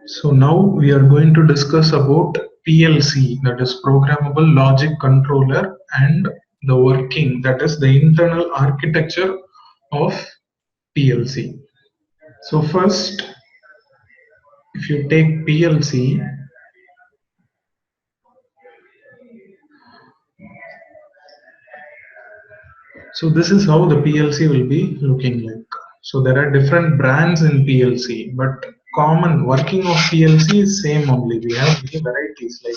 So now we are going to discuss about PLC, that is Programmable Logic Controller, and the working, that is the internal architecture of PLC. So first, if you take PLC, so this is how the PLC will be looking like. So there are different brands in PLC, but common working of PLC is same only. We have many varieties. Like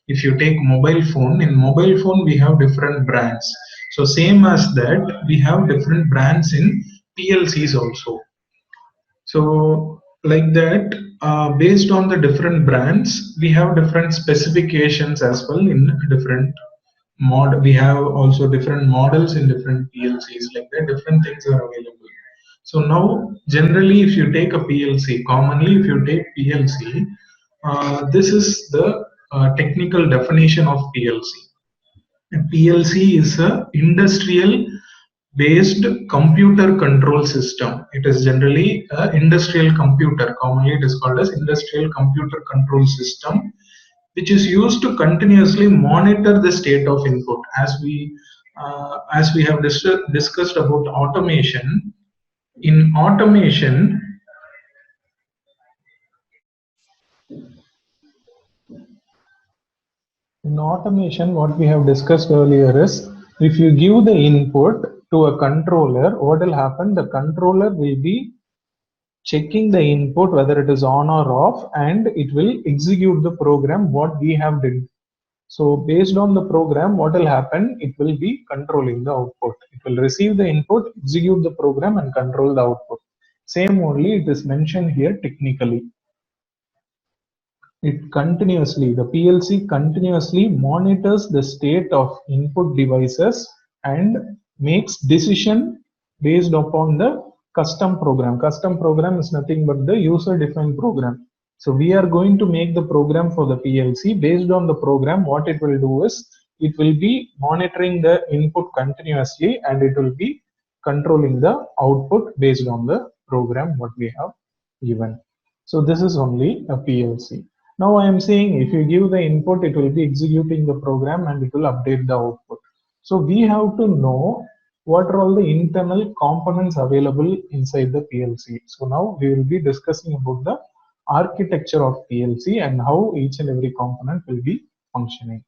if you take mobile phone, in mobile phone we have different brands. So same as that, we have different brands in PLCs also. So like that, based on the different brands, we have different specifications as well in different we have also different models in different PLCs, like that different things are available. So now generally if you take a PLC, commonly if you take PLC, this is the technical definition of PLC. PLC is a industrial based computer control system. It is generally a industrial computer. Commonly it is called as industrial computer control system, which is used to continuously monitor the state of input. As we have discussed about automation, in automation, in automation, what we have discussed earlier is if you give the input to a controller, what will happen? The controller will be checking the input whether it is on or off, and it will execute the program what we have did. So based on the program, what will happen? It will be controlling the output. It will receive the input, execute the program, and control the output. Same only it is mentioned here technically. The PLC continuously monitors the state of input devices and makes decision based upon the custom program. Custom program is nothing but the user defined program. So we are going to make the program for the PLC. Based on the program, what it will do is it will be monitoring the input continuously, and it will be controlling the output based on the program what we have given. So this is only a PLC. Now I am saying if you give the input, it will be executing the program and it will update the output. So we have to know what are all the internal components available inside the PLC. So now we will be discussing about the architecture of PLC and how each and every component will be functioning.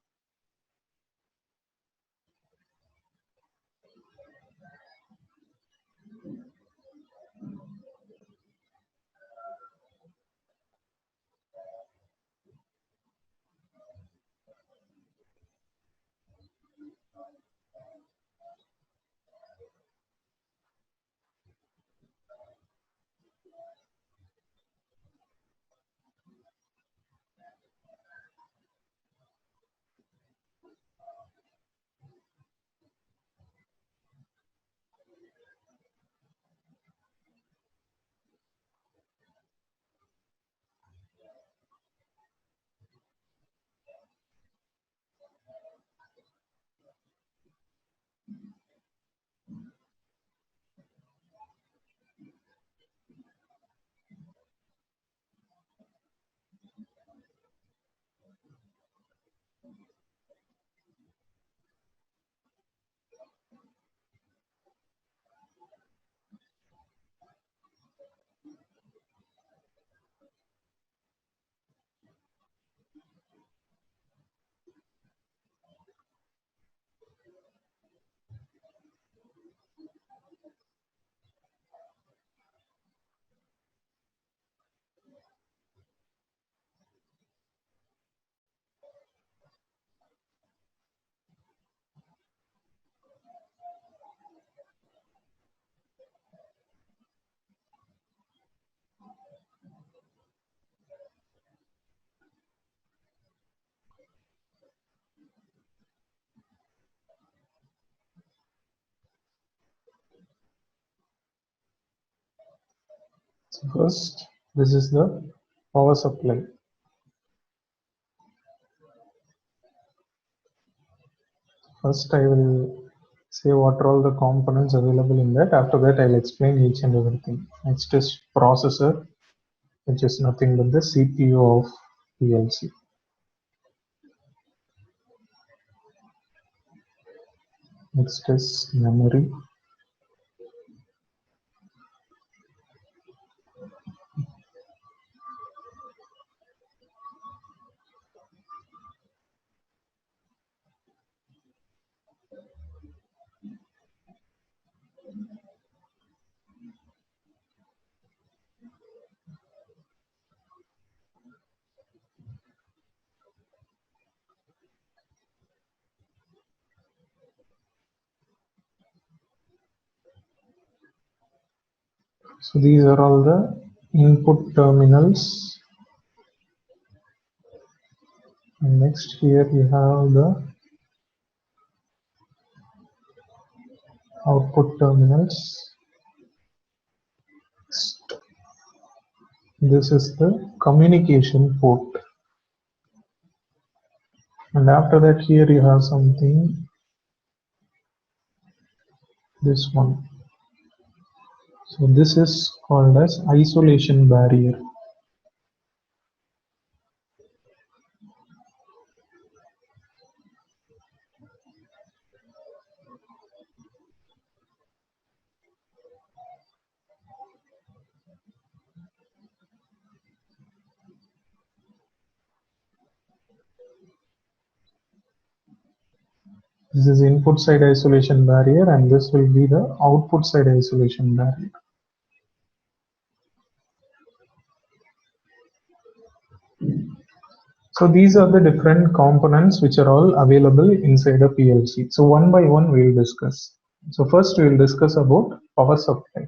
So first, this is the power supply. First, I will say what are all the components available in that. After that, I'll explain each and everything. Next is processor. which is nothing but the CPU of PLC. Next is memory. So these are all the input terminals. And next here we have the output terminals. This is the communication port. And after that here you have something, this one. So this is called as isolation barrier. This is input side isolation barrier, and this will be the output side isolation barrier. So these are the different components which are all available inside a PLC. So one by one we will discuss. So first we will discuss about power supply.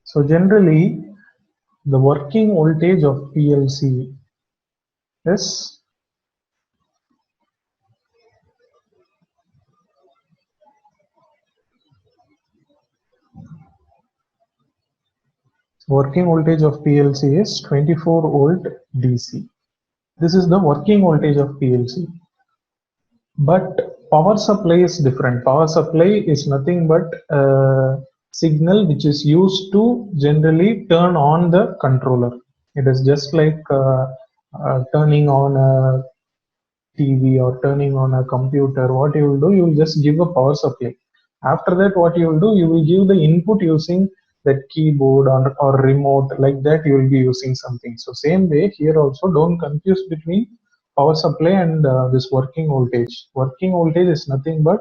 So generally the working voltage of PLC is working voltage of PLC is 24 volt DC. This is the working voltage of PLC. But power supply is different. Power supply is nothing but a signal which is used to generally turn on the controller. It is just like turning on a TV or turning on a computer. What you will do, you will just give a power supply. After that, what you will do, you will give the input using that keyboard or remote. Like that you will be using something. So same way here also, don't confuse between power supply and this working voltage. Working voltage is nothing but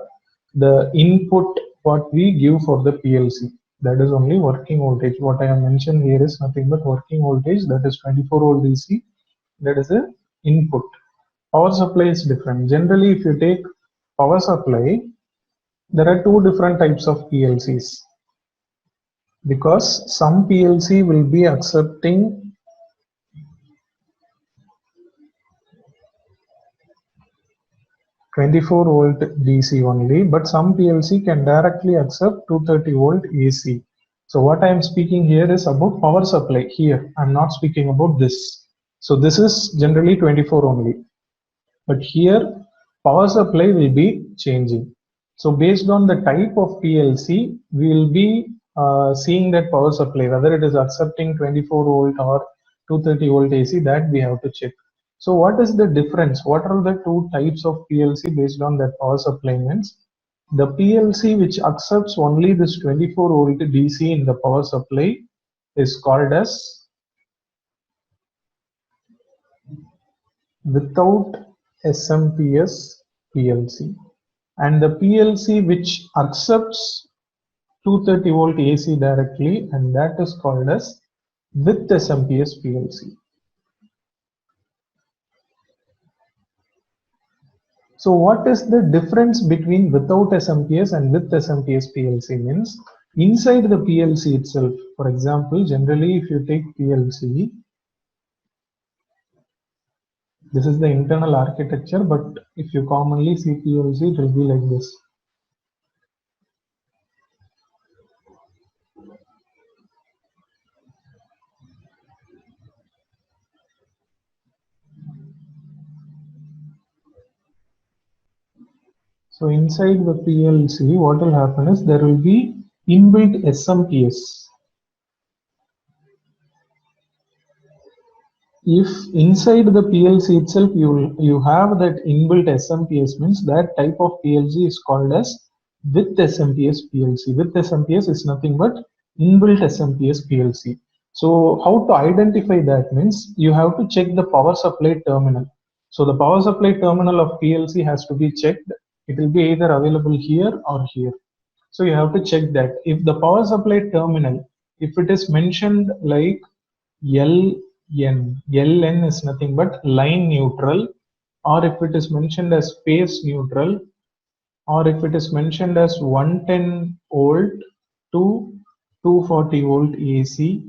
the input what we give for the PLC. That is only working voltage. What I have mentioned here is nothing but working voltage, that is 24 volt DC. That is the input. Power supply is different. Generally, if you take power supply, there are two different types of PLCs, because some PLC will be accepting 24 volt DC only, but some PLC can directly accept 230 volt AC. So what I am speaking here is about power supply here. I'm not speaking about this. So this is generally 24 only. But here power supply will be changing. So based on the type of PLC, we will be seeing that power supply, whether it is accepting 24 volt or 230 volt AC, that we have to check. So what is the difference? What are the two types of PLC based on that power supply means? The PLC which accepts only this 24 volt DC in the power supply is called as without SMPS PLC, and the PLC which accepts 230 volt AC directly, and that is called as with SMPS PLC. So what is the difference between without SMPS and with SMPS PLC means? Inside the PLC itself, for example, generally if you take PLC, this is the internal architecture, but if you commonly see PLC, it will be like this. So inside the PLC, what will happen is there will be inbuilt SMPS. If inside the PLC itself you have that inbuilt SMPS, means that type of PLC is called as with SMPS PLC. With SMPS is nothing but inbuilt SMPS PLC. So how to identify that means you have to check the power supply terminal. So the power supply terminal of PLC has to be checked. It will be either available here or here. So you have to check that if the power supply terminal, if it is mentioned like LN is nothing but line neutral, or if it is mentioned as phase neutral, or if it is mentioned as 110 volt to 240 volt AC,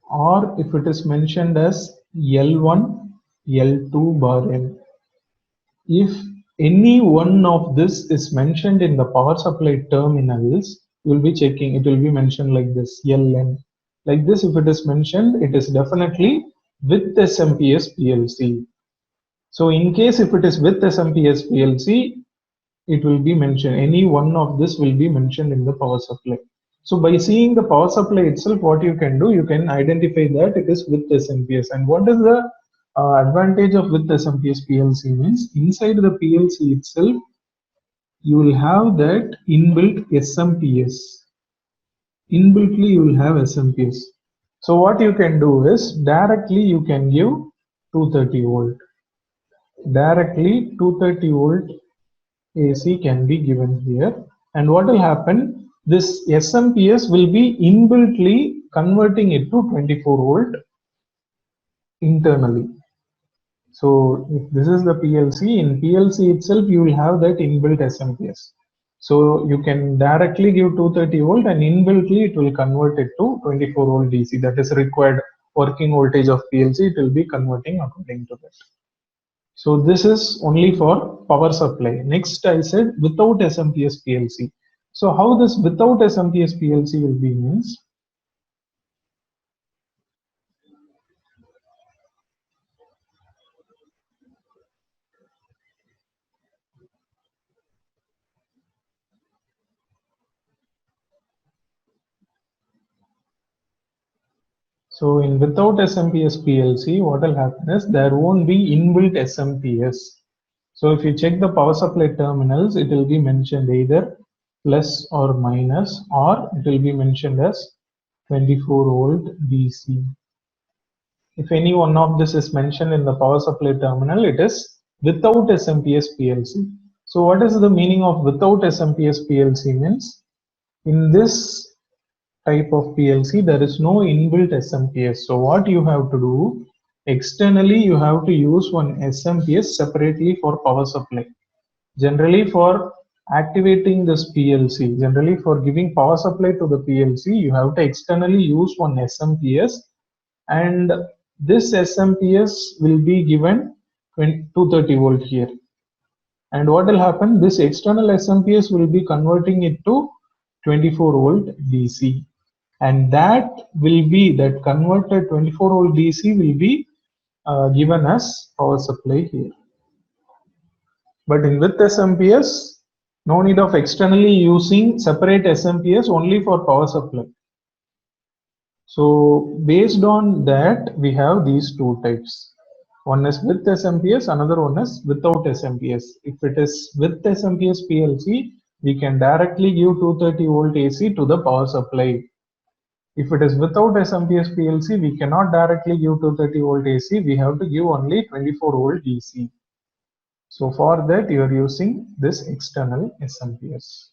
or if it is mentioned as L1, L2 bar N. If any one of this is mentioned in the power supply terminals, you will be checking, it will be mentioned like this, LN. Like this, if it is mentioned, it is definitely with SMPS PLC. So in case if it is with SMPS PLC, it will be mentioned, any one of this will be mentioned in the power supply. So by seeing the power supply itself, what you can do, you can identify that it is with SMPS. And what is the advantage of with SMPS PLC means inside the PLC itself, you will have that inbuilt SMPS. Inbuiltly, you will have SMPS. So what you can do is directly you can give 230 volt. Directly 230 volt AC can be given here. And what will happen? This SMPS will be inbuiltly converting it to 24 volt internally. So if this is the PLC, in PLC itself, you will have that inbuilt SMPS. So you can directly give 230 volt and inbuiltly it will convert it to 24 volt DC. That is required working voltage of PLC. It will be converting according to that. So this is only for power supply. Next I said without SMPS PLC. So how this without SMPS PLC will be means, so in without SMPS PLC, what will happen is there won't be inbuilt SMPS. So if you check the power supply terminals, it will be mentioned either plus or minus, or it will be mentioned as 24 volt DC. If any one of this is mentioned in the power supply terminal, it is without SMPS PLC. So what is the meaning of without SMPS PLC means? In this type of PLC, there is no inbuilt SMPS. So what you have to do, externally you have to use one SMPS separately for power supply. Generally for activating this PLC, generally for giving power supply to the PLC, you have to externally use one SMPS, and this SMPS will be given 230 volt here. And what will happen, this external SMPS will be converting it to 24 volt DC, and that will be, that converted 24 volt DC will be given as power supply here. But in with SMPS, no need of externally using separate SMPS, only for power supply. So based on that, we have these two types. One is with SMPS, another one is without SMPS. If it is with SMPS PLC, we can directly give 230 volt AC to the power supply. If it is without SMPS PLC, we cannot directly give 230 volt AC. We have to give only 24 volt DC. So for that, you are using this external SMPS.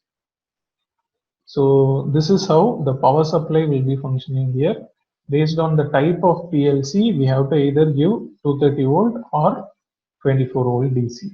So this is how the power supply will be functioning here. Based on the type of PLC, we have to either give 230 volt or 24 volt DC.